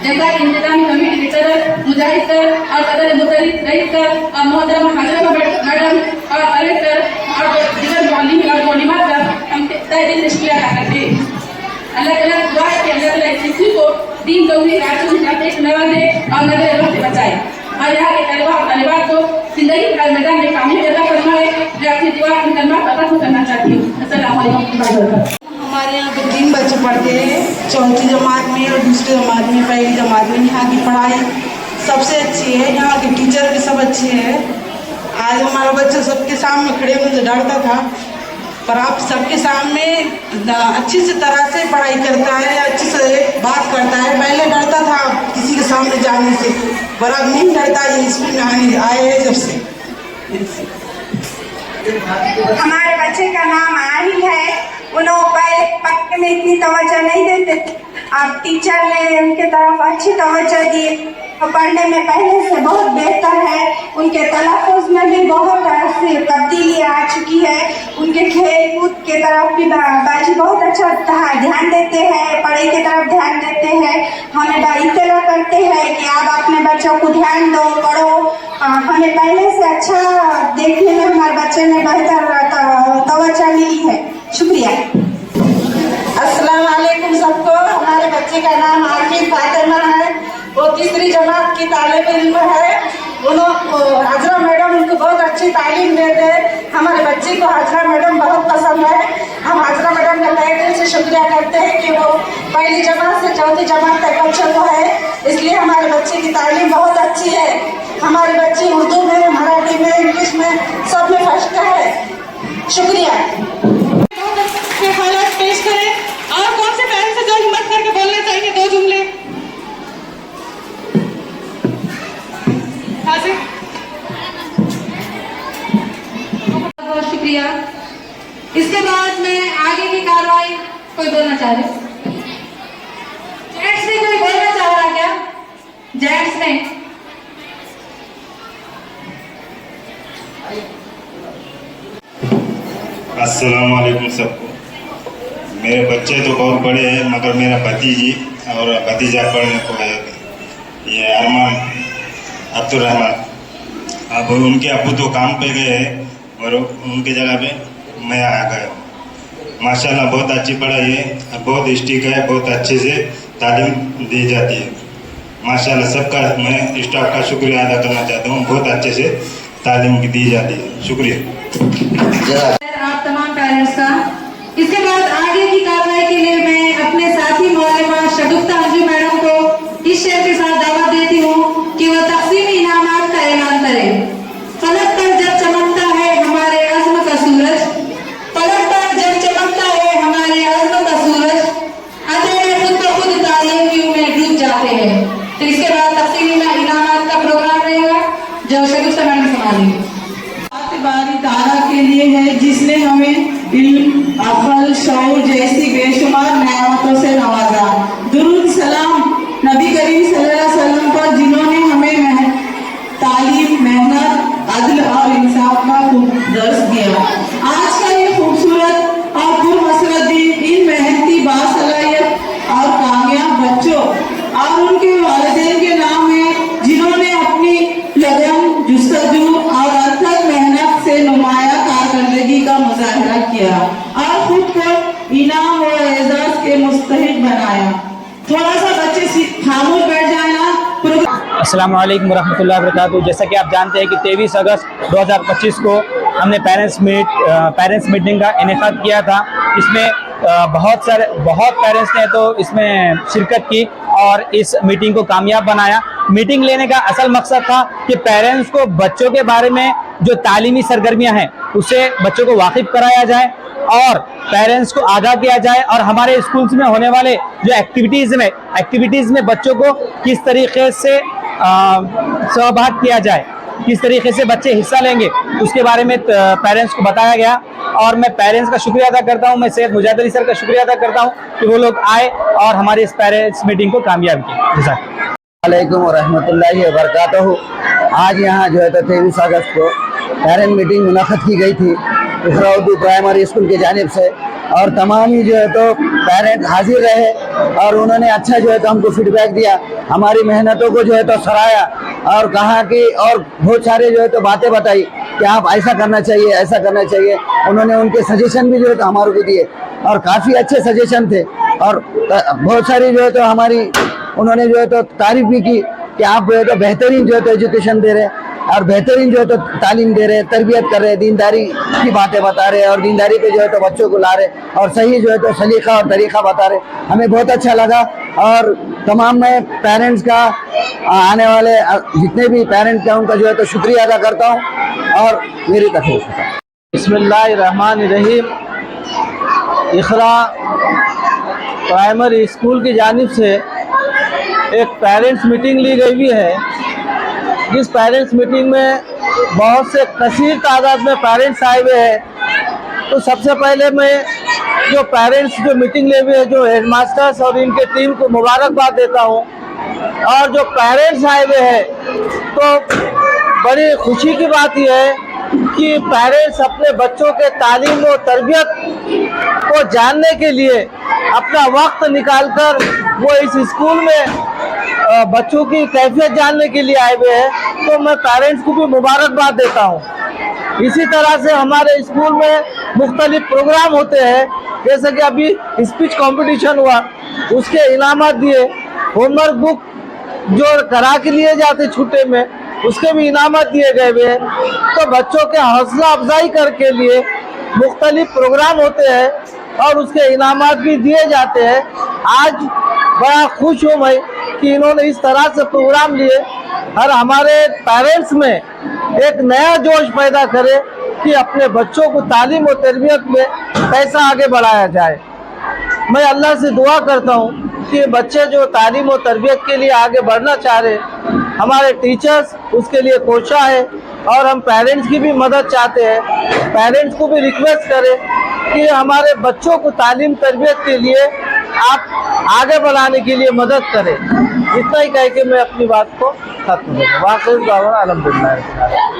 जैसा कि इंतजामी कमेटी के सदर मुजाहिद सर और सदर मुतरिद रईस सर और मोहतरमा हाजरा मैडम और अरविंद सर और दीगर मौलवी और मौलिमात का हम तहे दिल से शुक्रिया अदा करते हैं। अल्लाह ताला दुआ है कि अल्लाह ताला इस किसी को दीन दौलत राजू में नवाजे और नजर रख से बचाए और यहाँ के तलबा और तलिबात को जिंदगी के मैदान में कामयाब अदा फरमाए। मैं अपनी दुआ की कलमा अदा करना चाहती हूँ। अस्सलाम वालेकुम व रहमतुल्लाह। हमारे यहाँ पे 3 बच्चे पढ़ते हैं, चौथी जमात में और दूसरी जमात में, पहली जमात में। यहाँ की पढ़ाई सबसे अच्छी है, यहाँ के टीचर भी सब अच्छे हैं। आज हमारा बच्चा सबके सामने खड़े होने से डरता था, पर आप सबके सामने अच्छी से तरह से पढ़ाई करता है, अच्छे से बात करता है। पहले डरता था किसी के सामने जाने से, पर अब नहीं डरता। ये स्कूल में आए हैं जब से। हमारे बच्चे का नाम आहिल है। उन्होंने पहले पढ़ने में इतनी तवज्जो नहीं देते थे, अब टीचर ने उनके तरफ अच्छी तवज्जो दी और पढ़ने में पहले से बहुत बेहतर है। उनके तलफ़ुज़ में भी बहुत ऐसी तब्दीली आ चुकी है। उनके खेल कूद के तरफ भी बाजी बहुत अच्छा ध्यान देते हैं, पढ़ाई की तरफ ध्यान देते हैं। हमें इत्तला करते हैं कि आप अपने बच्चों को ध्यान दो, पढ़ो। हमें पहले से अच्छा देखने में हमारे बच्चे में बेहतर तवज्जो मिली है। शुक्रिया। जमात की तालिब इल्म है, हाजरा मैडम उनको बहुत अच्छी तालीम देते हैं। हमारे बच्चे को हाजरा मैडम बहुत पसंद है। हम हाजरा मैडम का तहे दिल से शुक्रिया करते हैं कि वो पहली जमात से चौथी जमात तक बच्चों को है, इसलिए हमारे बच्चे की तालीम बहुत अच्छी है। हमारे बच्चे उर्दू में, मराठी में, इंग्लिश में सब में फर्स्ट है। शुक्रिया। हालत पेश करें और कौन से पेरेंट्स से जो हिम्मत करके बोलना चाहिए 2 जुमले। बहुत शुक्रिया। इसके बाद मैं आगे की कार्रवाई कोई बोलना चाह रहे? जेंट्स में कोई बोलना चाह रहा क्या? जेंट्स में अस्सलाम वालेकुम सबको। मेरे बच्चे तो बहुत बड़े हैं, मगर मेरा भतीजी और भतीजा पढ़ने को है, ये अरमान अब्दुलरहमान। अब उनके अब्बू तो काम पे गए हैं और उनके जगह पे मैं आ गया। माशाल्लाह बहुत अच्छी पढ़ाई है और बहुत स्ट्रिक है, बहुत अच्छे से तालीम दी जाती है। माशाल्लाह सबका मैं स्टाफ का शुक्रिया अदा करना चाहता हूँ, बहुत अच्छे से तालीम दी जाती है। शुक्रिया आप तमाम पेरेंट्स का। इसके बाद आगे की कार्रवाई के लिए मैं अपने साथी मौलवा शगुफ्ता अंजू मैडम को इस शेर के साथ दावत देती हूँ कि वो तकसीमी इनामात का ऐलान करें। फलक पर जब चमकता है हमारे अज़्म का सूरज, फलक पर जब चमकता है हमारे अज़्म का सूरज, अंधेरे खुद ब खुद तालीम में डूब जाते हैं। तो इसके बाद तकसीमी इनामात का प्रोग्राम रहेगा जो शगुफ्ता मैडम संभालेंगे। बारी तारा के लिए है जिसने हमें इल्म, अकल, शऊर जैसी बेशुमार नेमतों से नवाजा। दुरूद सलाम नबी करीम सल्लल्लाहु अलैहि वसल्लम पर जिन्होंने हमें तालीम, मेहनत, अदल और इंसाफ का दर्स दिया। आज का ये खूबसूरत और पुरमसरत दिन इन मेहनती, बासलाहियत और कामयाब बच्चों और उनके वालिदैन के नाम है जिन्होंने अपनी लगन, जुस्तजू और अथक मेहनत से नुमाया कारकर्दगी का मुजाहरा किया और खुद को इनाम और एजाज के मुस्तहिक बनाया। थोड़ा सा बच्चे खामोश बैठ जाए ना। अस्सलाम वालेकुम रहमतुल्लाहि व बरकातुहू। जैसा कि आप जानते हैं कि 23 अगस्त 2025 को हमने पेरेंट्स मीटिंग का इनेकाद किया था। इसमें बहुत पेरेंट्स ने तो इसमें शिरकत की और इस मीटिंग को कामयाब बनाया। मीटिंग लेने का असल मकसद था कि पेरेंट्स को बच्चों के बारे में जो तालीमी सरगर्मियां हैं उससे बच्चों को वाकिफ कराया जाए और पेरेंट्स को आगाह किया जाए और हमारे स्कूल्स में होने वाले जो एक्टिविटीज़ में बच्चों को किस तरीके से सहभाग किया जाए, किस तरीके से बच्चे हिस्सा लेंगे, उसके बारे में पेरेंट्स को बताया गया। और मैं पेरेंट्स का शुक्रिया अदा करता हूं, मैं सैयद मुजाहिद अली सर का शुक्रिया अदा करता हूं कि वो लोग आए और हमारी इस पेरेंट्स मीटिंग को कामयाब किया। वालेकुम व रहमतुल्लाहि व बरकातहू। आज यहाँ जो है तो 23 अगस्त को पेरेंट मीटिंग मुनक़द की गई थी इक़रा उर्दू प्राइमरी स्कूल की जानिब से और तमाम ही जो है तो पेरेंट हाजिर रहे और उन्होंने अच्छा जो है तो हमको फीडबैक दिया, हमारी मेहनतों को जो है तो सराहा और कहा कि और बहुत सारे जो है तो बातें बताई कि आप ऐसा करना चाहिए, ऐसा करना चाहिए। उन्होंने उनके सजेशन भी जो है तो हमारे को दिए और काफ़ी अच्छे सजेशन थे और बहुत सारी जो है तो हमारी उन्होंने जो है तो तारीफ भी की कि आप जो है तो बेहतरीन जो है तो एजुकेशन दे रहे हैं और बेहतरीन जो है तो तालीम दे रहे हैं, तरबियत कर रहे हैं, दीनदारी की बातें बता रहे हैं और दीनदारी पे जो है तो बच्चों को ला रहे और सही जो है तो सलीका और तरीका बता रहे। हमें बहुत अच्छा लगा और तमाम मैं पेरेंट्स का आने वाले जितने भी पेरेंट्स हैं उनका जो है तो शुक्रिया अदा करता हूँ और मेरी तकलीफ है। बिस्मिल्लाहिर्रहमानिर्रहीम। इक़रा प्राइमरी स्कूल की जानिब से एक पेरेंट्स मीटिंग ली गई हुई है, जिस पेरेंट्स मीटिंग में बहुत से कसीर तादाद में पेरेंट्स आए हुए हैं। तो सबसे पहले मैं जो पेरेंट्स जो मीटिंग ले हुए हैं, जो हेडमास्टर्स और इनके टीम को मुबारकबाद देता हूँ। और जो पेरेंट्स आए हुए हैं तो बड़ी खुशी की बात यह है कि पेरेंट्स अपने बच्चों के तालीम और तरबियत को जानने के लिए अपना वक्त निकालकर वो इस स्कूल में बच्चों की कैफियत जानने के लिए आए हुए हैं। तो मैं पेरेंट्स को भी मुबारकबाद देता हूँ। इसी तरह से हमारे स्कूल में मुख्तलिफ प्रोग्राम होते हैं, जैसे कि अभी स्पीच कंपटीशन हुआ, उसके इनामात दिए, होमवर्क बुक जो करा के लिए जाते छुट्टे में, उसके भी इनामत दिए गए हुए हैं। तो बच्चों के हौसला अफजाई करके लिए मुख्तलिफ प्रोग्राम होते हैं और उसके इनामत भी दिए जाते हैं। आज बड़ा खुश हूँ मैं कि इन्होंने इस तरह से प्रोग्राम लिए और हमारे पेरेंट्स में एक नया जोश पैदा करे कि अपने बच्चों को तालीम और तरबियत में कैसा आगे बढ़ाया जाए। मैं अल्लाह से दुआ करता हूँ कि बच्चे जो तालीम और तरबियत के लिए आगे बढ़ना चाह रहे, हमारे टीचर्स उसके लिए कोशा है और हम पेरेंट्स की भी मदद चाहते हैं। पेरेंट्स को भी रिक्वेस्ट करें कि हमारे बच्चों को तालीम तरबियत के लिए आप आगे बढ़ाने के लिए मदद करें। इतना ही कह के मैं अपनी बात को खत्म करूँ। वाक़ई अल्हम्दुलिल्लाह।